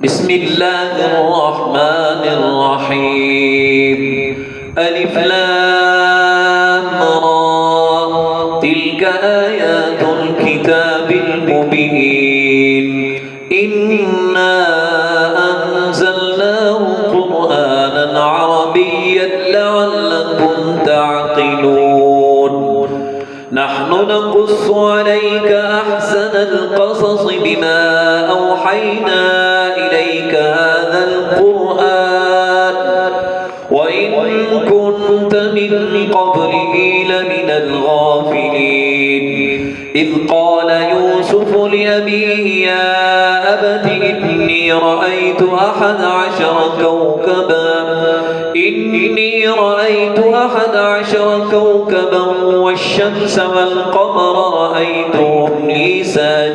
بسم الله الرحمن الرحيم ألف لام را تلك آيات الكتاب المبين إنا أنزلناه قرآنا عربيا لعلكم تعقلون نحن نقص عليك أحسن القصص بما أوحينا إليك هذا القرآن وإن كنت من قبله لمن الغافلين إذ قال يوسف لأبيه يا أبت إني رأيت 11 كوكبا والشمس والقمر رأيتهم لي ساجدين